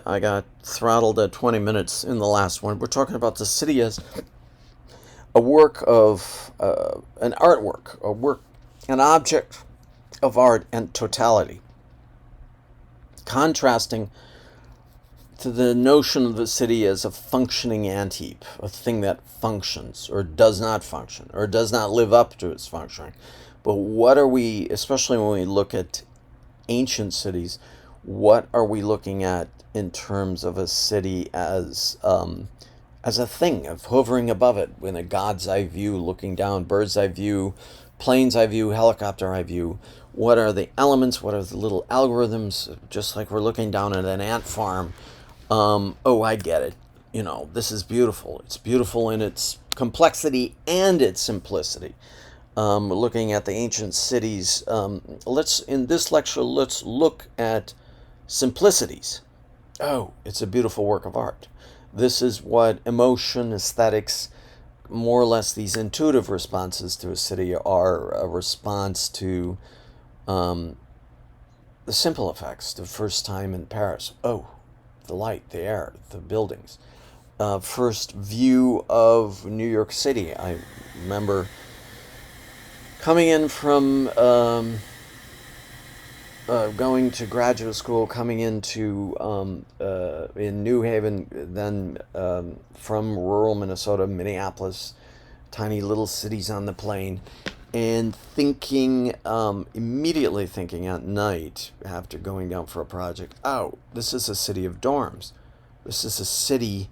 I got throttled at 20 minutes in the last one. We're talking about the city as a work of an artwork, an object of art and totality, contrasting to the notion of the city as a functioning ant-heap, a thing that functions or does not function or does not live up to its functioning. But what are we, especially when we look at ancient cities, what are we looking at in terms of a city as a thing of hovering above it in a god's eye view, looking down, bird's eye view, plane's eye view, helicopter eye view? What are the elements? What are the little algorithms? Just like we're looking down at an ant farm. Oh, I get it. This is beautiful. It's beautiful in its complexity and its simplicity. Looking at the ancient cities, in this lecture, let's look at simplicities. Oh, it's a beautiful work of art. This is what emotion, aesthetics, more or less these intuitive responses to a city are a response to the simple effects. The first time in Paris, oh, the light, the air, the buildings. First view of New York City. I remember coming in from going to graduate school, coming into in New Haven, then from rural Minnesota, Minneapolis, tiny little cities on the plain, and immediately thinking at night after going down for a project, oh, this is a city of dorms. This is a city,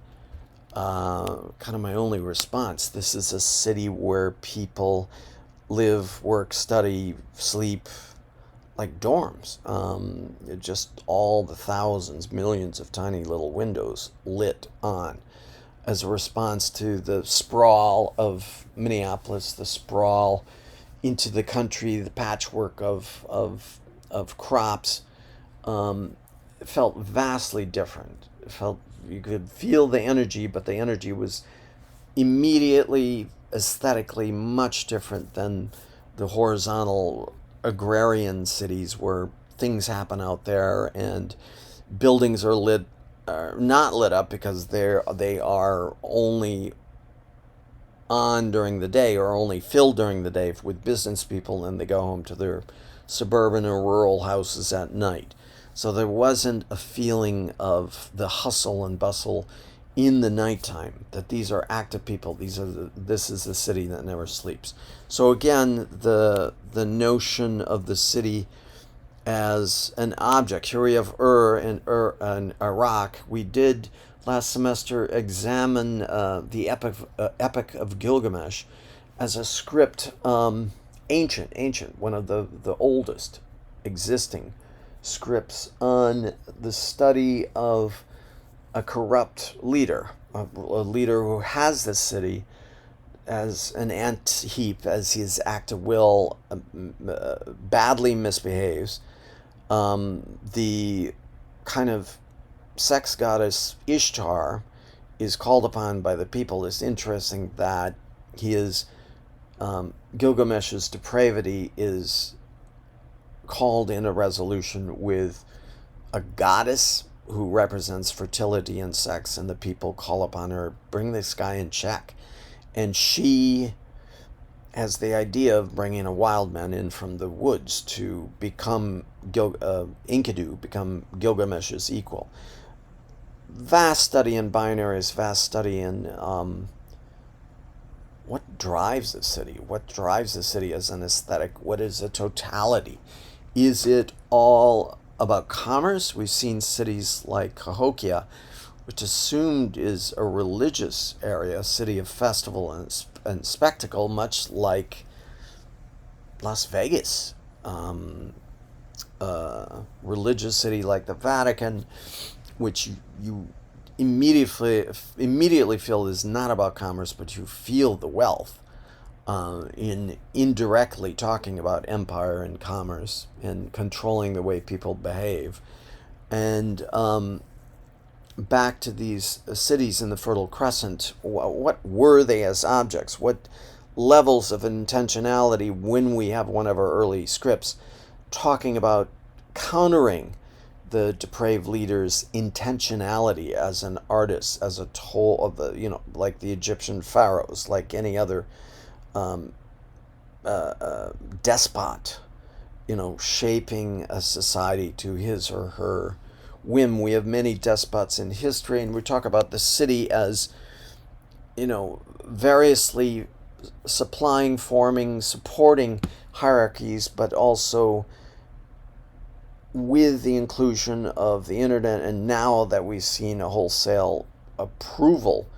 kind of my only response, this is a city where people live, work, study, sleep, like dorms. Just all the thousands, millions of tiny little windows lit on as a response to the sprawl of Minneapolis, the sprawl into the country, the patchwork of crops. It felt vastly different. It felt, you could feel the energy, but the energy was immediately aesthetically much different than the horizontal agrarian cities where things happen out there and buildings are not lit up because they are only on during the day or only filled during the day with business people, and they go home to their suburban or rural houses at night. So there wasn't a feeling of the hustle and bustle in the nighttime, that these are active people. This is a city that never sleeps. So again, the notion of the city as an object. Here we have and Iraq. We did last semester examine the Epic of Gilgamesh as a script, ancient, one of the oldest existing scripts on the study of a corrupt leader, a leader who has this city as an ant heap, as his act of will badly misbehaves. The kind of sex goddess Ishtar is called upon by the people. It's interesting that Gilgamesh's depravity is called in a resolution with a goddess who represents fertility and sex, and the people call upon her, bring this guy in check. And she has the idea of bringing a wild man in from the woods to become Enkidu, become Gilgamesh's equal. Vast study in binaries, vast study in what drives the city, what drives the city as an aesthetic, what is a totality. Is it all about commerce? We've seen cities like Cahokia, which assumed is a religious area, a city of festival and spectacle, much like Las Vegas, religious city like the Vatican, which you immediately feel is not about commerce, but you feel the wealth in indirectly talking about empire and commerce and controlling the way people behave. And back to these cities in the Fertile Crescent, what were they as objects? What levels of intentionality when we have one of our early scripts talking about countering the depraved leader's intentionality as an artist, as a toll of the, like the Egyptian pharaohs, like any other um, despot, shaping a society to his or her whim. We have many despots in history, and we talk about the city as, variously supplying, forming, supporting hierarchies, but also with the inclusion of the internet, and now that we've seen a wholesale approval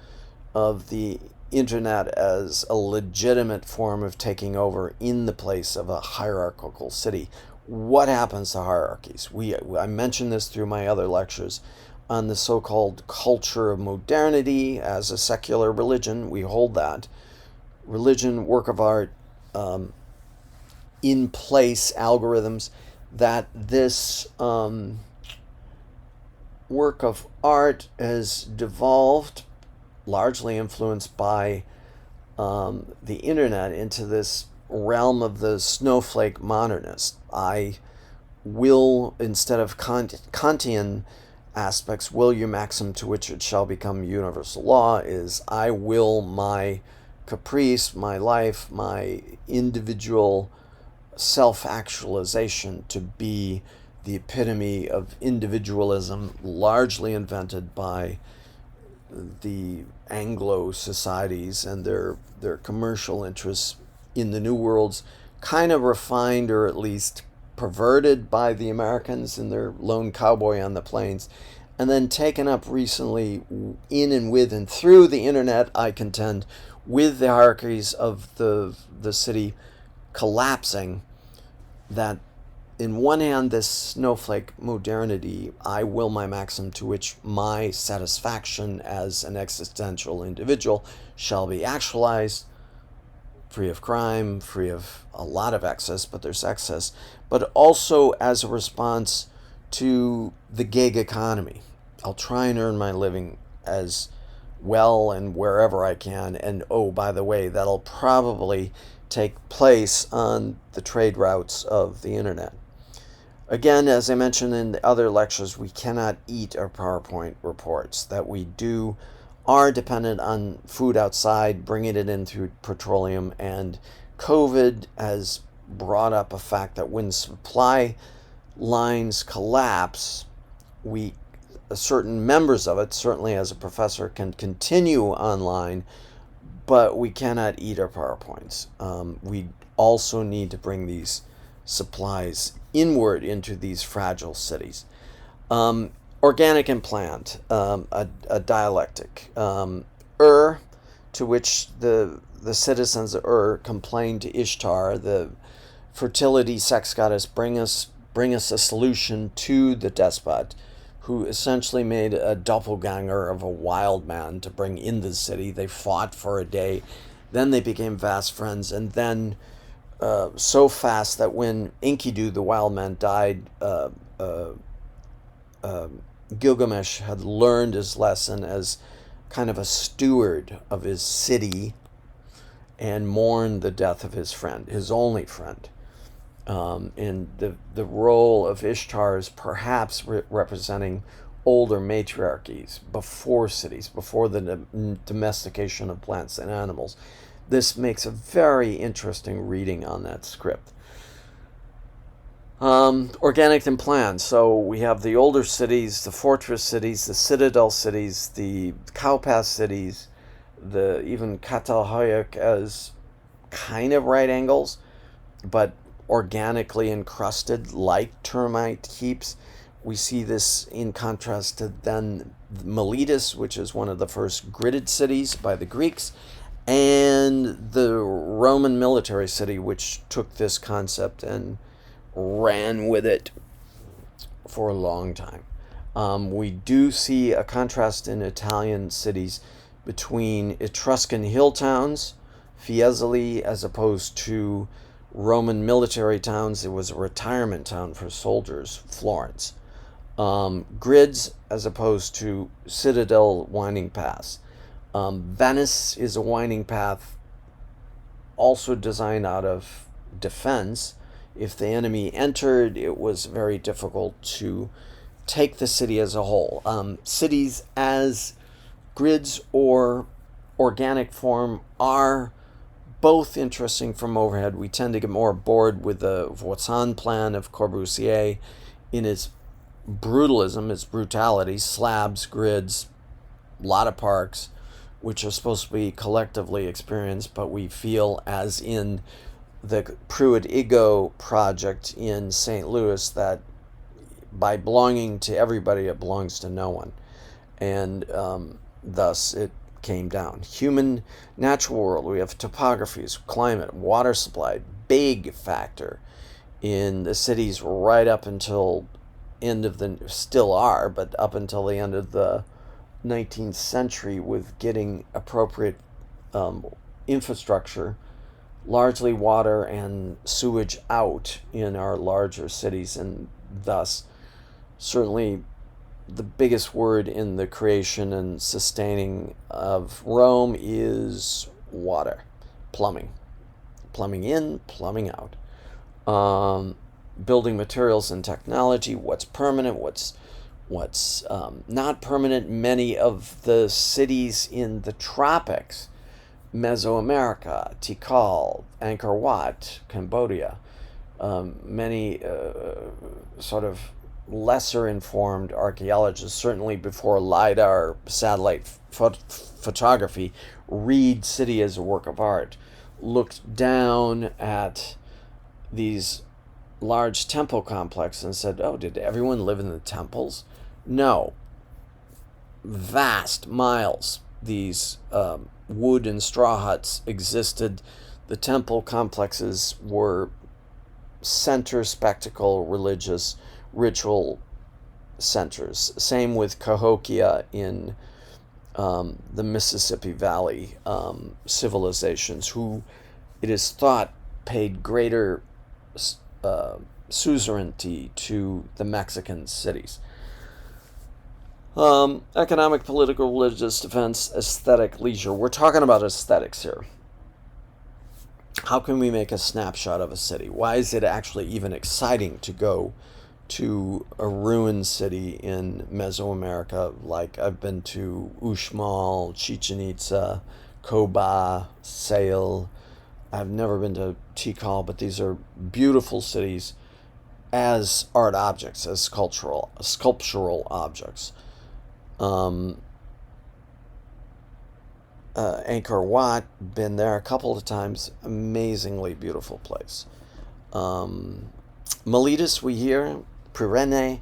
of the internet as a legitimate form of taking over in the place of a hierarchical city. What happens to hierarchies? I mentioned this through my other lectures on the so-called culture of modernity as a secular religion. We hold that. Religion, work of art, in place algorithms, that this work of art has devolved, largely influenced by the internet, into this realm of the snowflake modernist. I will, instead of Kantian aspects, will your maxim to which it shall become universal law, is I will my caprice, my life, my individual self-actualization to be the epitome of individualism, largely invented by the Anglo societies and their commercial interests in the New Worlds, kind of refined or at least perverted by the Americans and their lone cowboy on the plains, and then taken up recently in and with and through the internet, I contend, with the hierarchies of the city collapsing. That in one hand, this snowflake modernity, I will my maxim to which my satisfaction as an existential individual shall be actualized, free of crime, free of a lot of excess, but there's excess, but also as a response to the gig economy. I'll try and earn my living as well and wherever I can, and oh, by the way, that'll probably take place on the trade routes of the internet. Again, as I mentioned in the other lectures, we cannot eat our PowerPoint reports. That we do are dependent on food outside, bringing it in through petroleum, and COVID has brought up a fact that when supply lines collapse, certain members of it, certainly as a professor, can continue online, but we cannot eat our PowerPoints. We also need to bring these supplies inward into these fragile cities. Organic and plant, a dialectic. To which the citizens of complained to Ishtar, the fertility sex goddess, bring us a solution to the despot, who essentially made a doppelganger of a wild man to bring in the city. They fought for a day, then they became fast friends, and then so fast that when Enkidu, the wild man, died, Gilgamesh had learned his lesson as kind of a steward of his city and mourned the death of his friend, his only friend. And the role of Ishtar is perhaps representing older matriarchies before cities, before the domestication of plants and animals. This makes a very interesting reading on that script. Organic and planned. So we have the older cities, the fortress cities, the citadel cities, the cowpath cities, the even Catalhoyuk as kind of right angles, but organically encrusted like termite heaps. We see this in contrast to then Miletus, which is one of the first gridded cities by the Greeks, and the Roman military city, which took this concept and ran with it for a long time. We do see a contrast in Italian cities between Etruscan hill towns, Fiesole, as opposed to Roman military towns. It was a retirement town for soldiers, Florence. Grids as opposed to citadel winding paths. Venice is a winding path also designed out of defense. If the enemy entered, it was very difficult to take the city as a whole. Cities as grids or organic form are both interesting from overhead. We tend to get more bored with the Voisin plan of Corbusier in its brutalism, its brutality, slabs, grids, a lot of parks, which are supposed to be collectively experienced, but we feel, as in the Pruitt-Igoe project in St. Louis, that by belonging to everybody, it belongs to no one. And thus it came down. Human natural world, we have topographies, climate, water supply, big factor in the cities right up until still are, but up until the end of the 19th century, with getting appropriate infrastructure, largely water and sewage, out in our larger cities. And thus certainly the biggest word in the creation and sustaining of Rome is water, plumbing in, plumbing out. Building materials and technology, what's permanent, what's not permanent. Many of the cities in the tropics, Mesoamerica, Tikal, Angkor Wat, Cambodia, many sort of lesser informed archaeologists, certainly before LiDAR satellite photography, read city as a work of art, looked down at these large temple complex and said, oh, did everyone live in the temples? No. Vast miles, these wood and straw huts existed. The temple complexes were center spectacle, religious, ritual centers. Same with Cahokia in the Mississippi Valley civilizations, who it is thought paid greater suzerainty to the Mexican cities. Economic, political, religious, defense, aesthetic, leisure. We're talking about aesthetics here. How can we make a snapshot of a city? Why is it actually even exciting to go to a ruined city in Mesoamerica? Like, I've been to Uxmal, Chichen Itza, Coba, Sale. I've never been to Tikal, but these are beautiful cities as art objects, as sculptural objects. Angkor Wat, been there a couple of times, amazingly beautiful place. Miletus, we hear, Purene,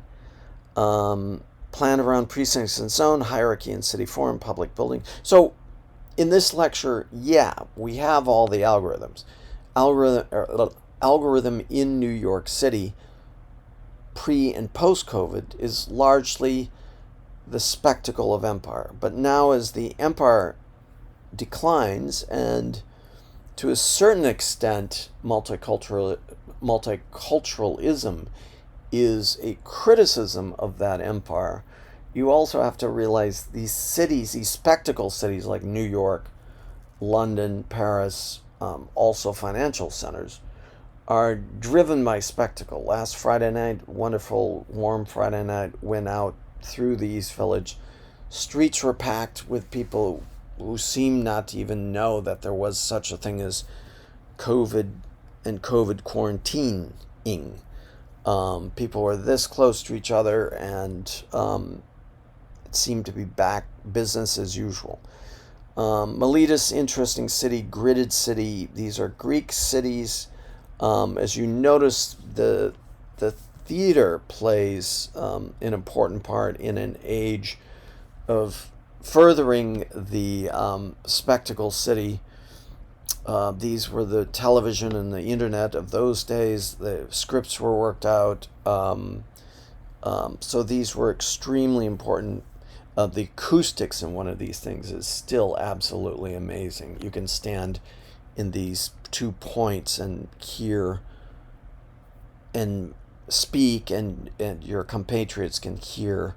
plan around precincts and zone, hierarchy and city form, public building. So in this lecture, we have all the algorithms. Algorithm in New York City, pre and post-COVID, is largely the spectacle of empire. But now, as the empire declines, and to a certain extent multiculturalism is a criticism of that empire, you also have to realize these cities, these spectacle cities like New York, London, Paris, also financial centers, are driven by spectacle. Last Friday night, wonderful warm Friday night, went out through the East Village. Streets were packed with people who seemed not to even know that there was such a thing as COVID and COVID quarantining. People were this close to each other, and it seemed to be back business as usual. Miletus, interesting city, gridded city. These are Greek cities. As you notice, the theater plays an important part in an age of furthering the spectacle city. These were the television and the internet of those days. The scripts were worked out. So these were extremely important. The acoustics in one of these things is still absolutely amazing. You can stand in these 2 points and hear and speak, and your compatriots can hear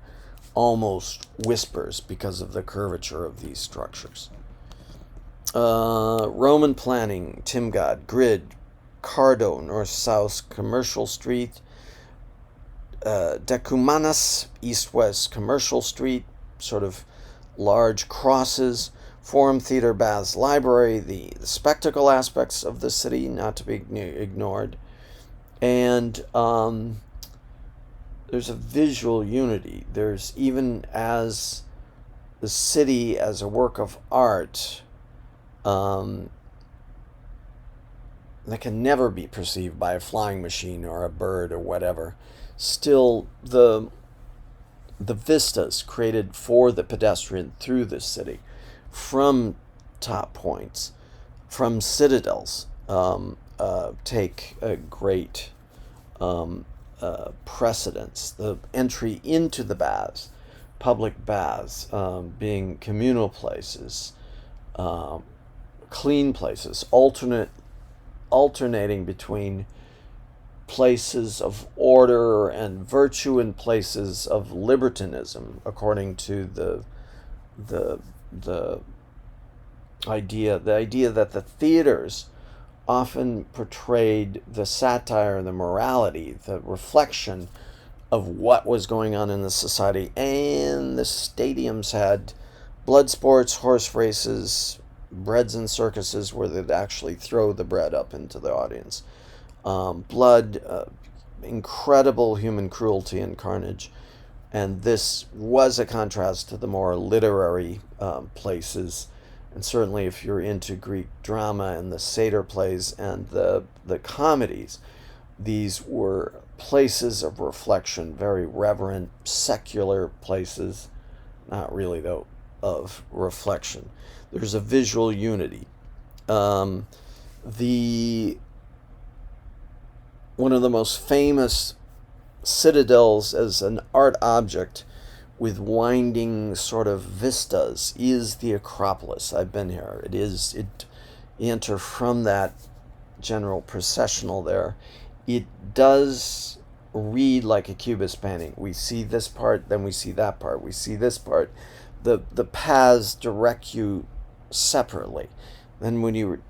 almost whispers because of the curvature of these structures. Roman planning, Timgad, grid, Cardo, north-south, commercial street, decumanas, east-west commercial street, sort of large crosses, Forum, theater, baths, library, the spectacle aspects of the city, not to be ignored. And there's a visual unity. There's, even as the city as a work of art, that can never be perceived by a flying machine or a bird or whatever. Still, the vistas created for the pedestrian through this city, from top points, from citadels, take a great precedence. The entry into the baths, public baths, being communal places, clean places, alternating between places of order and virtue and places of libertinism, according to the idea that the theaters often portrayed the satire, the morality, the reflection of what was going on in the society, and the stadiums had blood sports, horse races, breads and circuses where they'd actually throw the bread up into the audience. Blood, incredible human cruelty and carnage. And this was a contrast to the more literary places. And certainly if you're into Greek drama and the satyr plays and the comedies, these were places of reflection, very reverent, secular places, not really though, of reflection. There's a visual unity. One of the most famous citadels as an art object with winding sort of vistas is the Acropolis. I've been here. You enter from that general processional there. It does read like a Cubist painting. We see this part, then we see that part, we see this part. The paths direct you separately. Then when you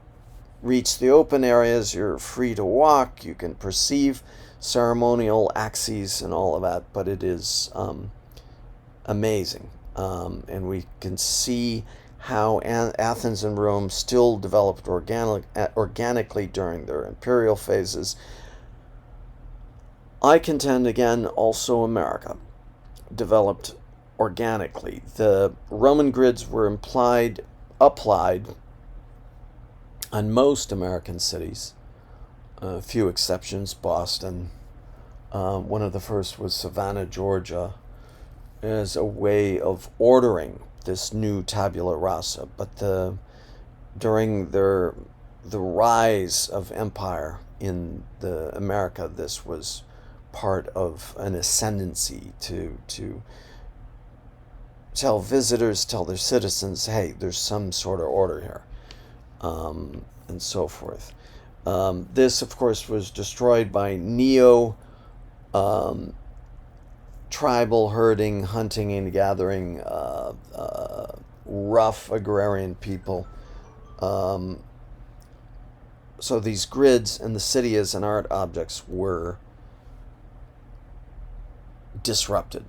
reach the open areas, you're free to walk. You can perceive ceremonial axes and all of that, but it is amazing. And we can see how Athens and Rome still developed organically during their imperial phases. I contend, again, also America developed organically. The Roman grids were applied on most American cities. A few exceptions, Boston. One of the first was Savannah, Georgia, as a way of ordering this new tabula rasa. But during the rise of empire in America, this was part of an ascendancy to tell visitors, tell their citizens, hey, there's some sort of order here, and so forth. This, of course, was destroyed by tribal herding, hunting and gathering, rough agrarian people. So these grids and the city as an art objects were disrupted.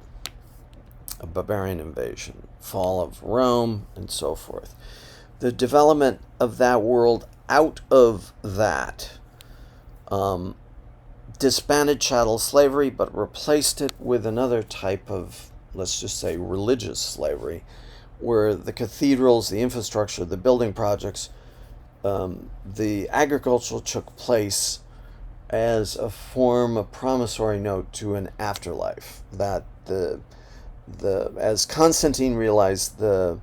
A barbarian invasion, fall of Rome, and so forth. The development of that world out of that disbanded chattel slavery, but replaced it with another type of, let's just say, religious slavery, where the cathedrals, the infrastructure, the building projects, the agriculture took place as a form, a promissory note to an afterlife. That as Constantine realized, the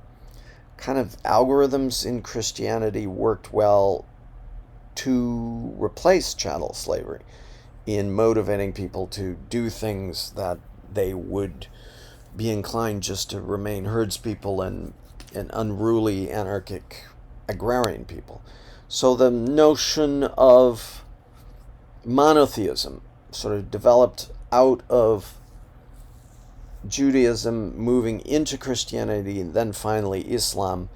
kind of algorithms in Christianity worked well to replace chattel slavery in motivating people to do things that they would be inclined just to remain herdspeople and unruly, anarchic, agrarian people. So the notion of monotheism sort of developed out of Judaism, moving into Christianity, and then finally Islam,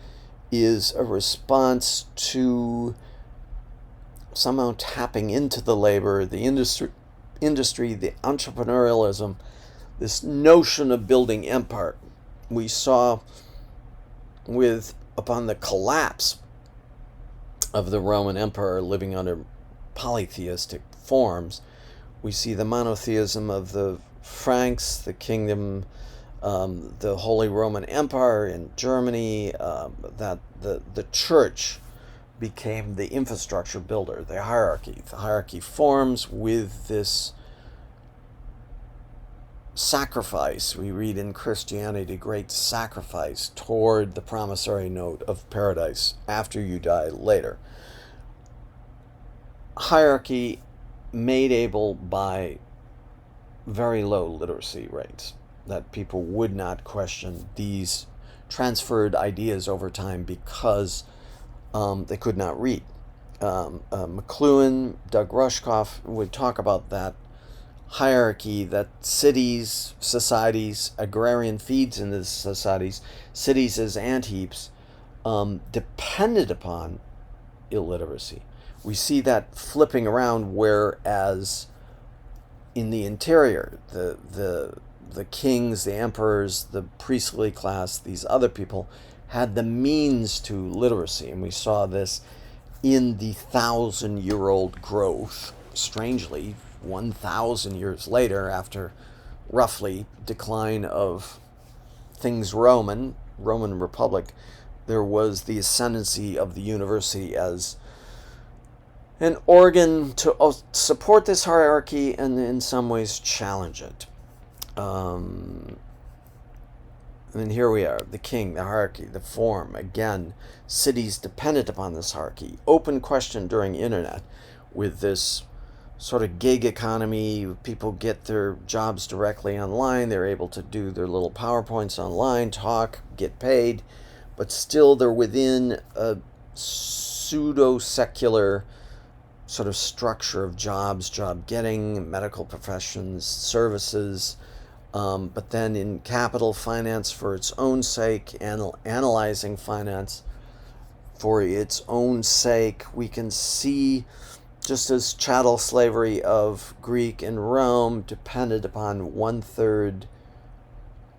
is a response to somehow tapping into the labor, the industry, industry, the entrepreneurialism, this notion of building empire. We saw upon the collapse of the Roman Empire living under polytheistic forms, we see the monotheism of the Franks, the kingdom, the Holy Roman Empire in Germany, that the church became the infrastructure builder, the hierarchy. The hierarchy forms with this sacrifice. We read in Christianity, great sacrifice toward the promissory note of paradise after you die later. Hierarchy made able by very low literacy rates, that people would not question these transferred ideas over time because they could not read. McLuhan, Doug Rushkoff would talk about that hierarchy, that cities, societies, agrarian feeds into societies, cities as ant heaps, depended upon illiteracy. We see that flipping around, whereas in the interior, the kings, the emperors, the priestly class, these other people had the means to literacy. And we saw this in the 1,000-year-old growth, strangely, 1,000 years later, after roughly decline of things Roman Republic, there was the ascendancy of the university as an organ to support this hierarchy and in some ways challenge it. And here we are, the king, the hierarchy, the form. Again, cities dependent upon this hierarchy. Open question during internet with this sort of gig economy. People get their jobs directly online. They're able to do their little PowerPoints online, talk, get paid, but still they're within a pseudo-secular sort of structure of jobs, job getting, medical professions, services, but then in capital, finance for its own sake, analyzing finance for its own sake. We can see, just as chattel slavery of Greek and Rome depended upon 1/3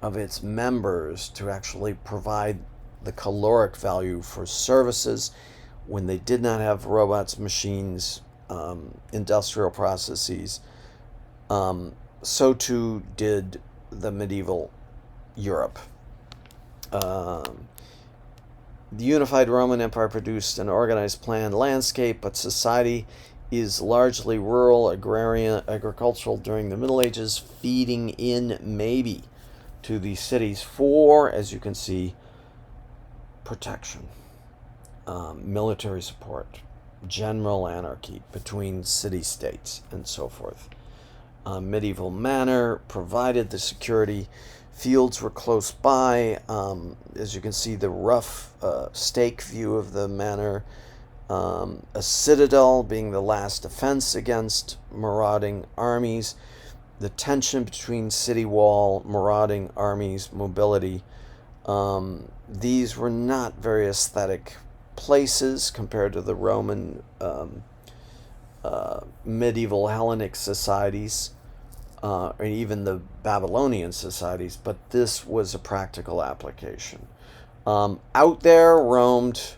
of its members to actually provide the caloric value for services, when they did not have robots, machines, industrial processes, so too did the medieval Europe. The unified Roman Empire produced an organized, planned landscape, but society is largely rural, agrarian, agricultural during the Middle Ages, feeding in maybe to these cities for, as you can see, protection, military support, general anarchy between city-states, and so forth. Medieval manor provided the security. Fields were close by. As you can see, the rough stake view of the manor. A citadel being the last defense against marauding armies. The tension between city wall, marauding armies, mobility. These were not very aesthetic places compared to the Roman medieval Hellenic societies, or even the Babylonian societies, but this was a practical application. Out there roamed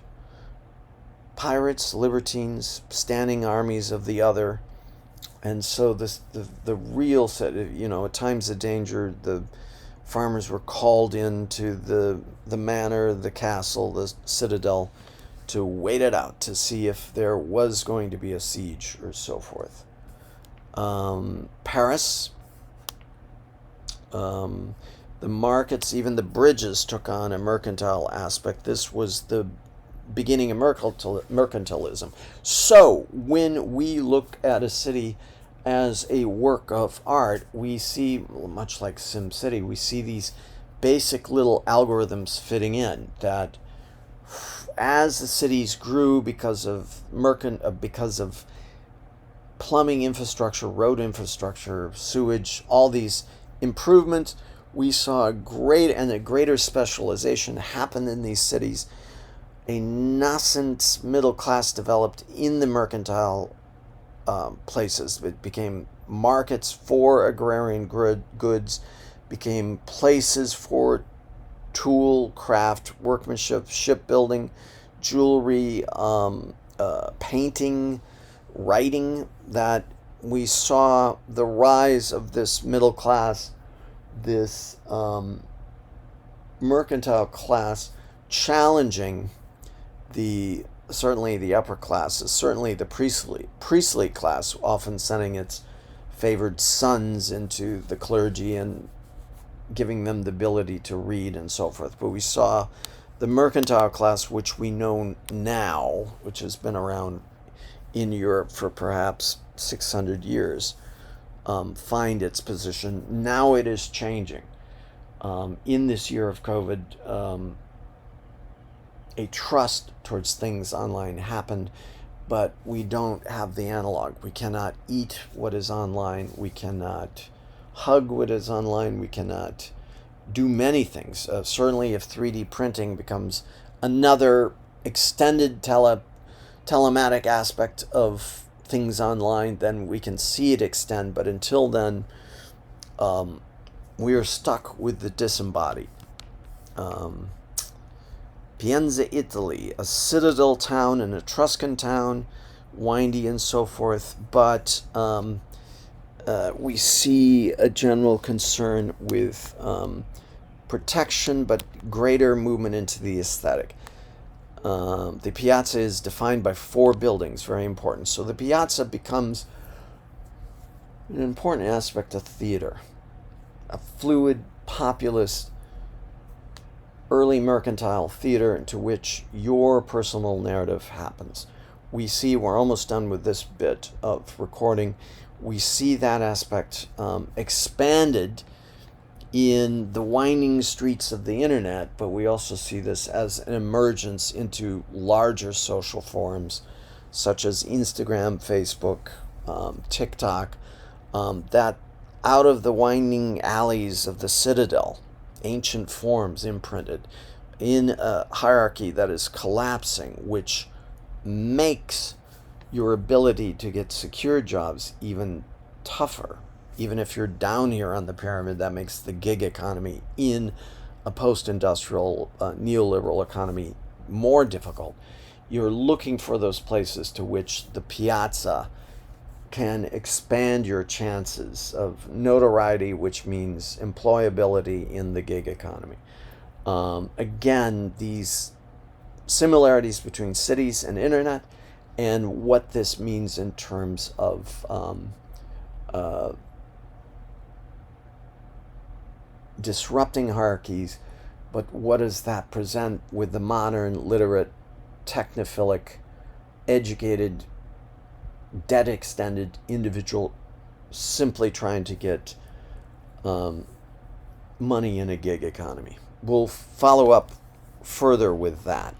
pirates, libertines, standing armies of the other, and so the real set, at times of danger, the farmers were called into the manor, the castle, the citadel, to wait it out to see if there was going to be a siege or so forth. Paris, the markets, even the bridges took on a mercantile aspect. This was the beginning of mercantilism. So when we look at a city as a work of art, we see, much like SimCity, we see these basic little algorithms fitting in, that as the cities grew because of plumbing infrastructure, road infrastructure, sewage, all these improvements, we saw a greater specialization happen in these cities. A nascent middle class developed in the mercantile places. It became markets for agrarian goods, became places for tool, craft, workmanship, shipbuilding, jewelry, painting, writing, that we saw the rise of this middle class, this mercantile class challenging the certainly the upper classes, certainly the priestly class, often sending its favored sons into the clergy and giving them the ability to read and so forth. But we saw the mercantile class, which we know now, which has been around in Europe for perhaps 600 years, find its position. Now it is changing. In this year of COVID, a trust towards things online happened, but we don't have the analog. We cannot eat what is online. We cannot hug what is online. We cannot do many things. Certainly, if 3D printing becomes another extended telematic aspect of things online, then we can see it extend. But until then, we are stuck with the disembodied. Pienza, Italy, a citadel town, an Etruscan town, windy and so forth, but we see a general concern with protection, but greater movement into the aesthetic. The piazza is defined by 4 buildings, very important. So the piazza becomes an important aspect of theater, a fluid, populist, early mercantile theater into which your personal narrative happens. We see, we're almost done with this bit of recording, we see that aspect expanded in the winding streets of the internet, but we also see this as an emergence into larger social forums such as Instagram, Facebook, TikTok, that out of the winding alleys of the citadel, ancient forms imprinted in a hierarchy that is collapsing, which makes your ability to get secure jobs even tougher. Even if you're down here on the pyramid, that makes the gig economy in a post-industrial neoliberal economy more difficult. You're looking for those places to which the piazza can expand your chances of notoriety, which means employability in the gig economy. Again, these similarities between cities and internet, and what this means in terms of disrupting hierarchies, but what does that present with the modern, literate, technophilic, educated, debt extended individual simply trying to get money in a gig economy. We'll follow up further with that.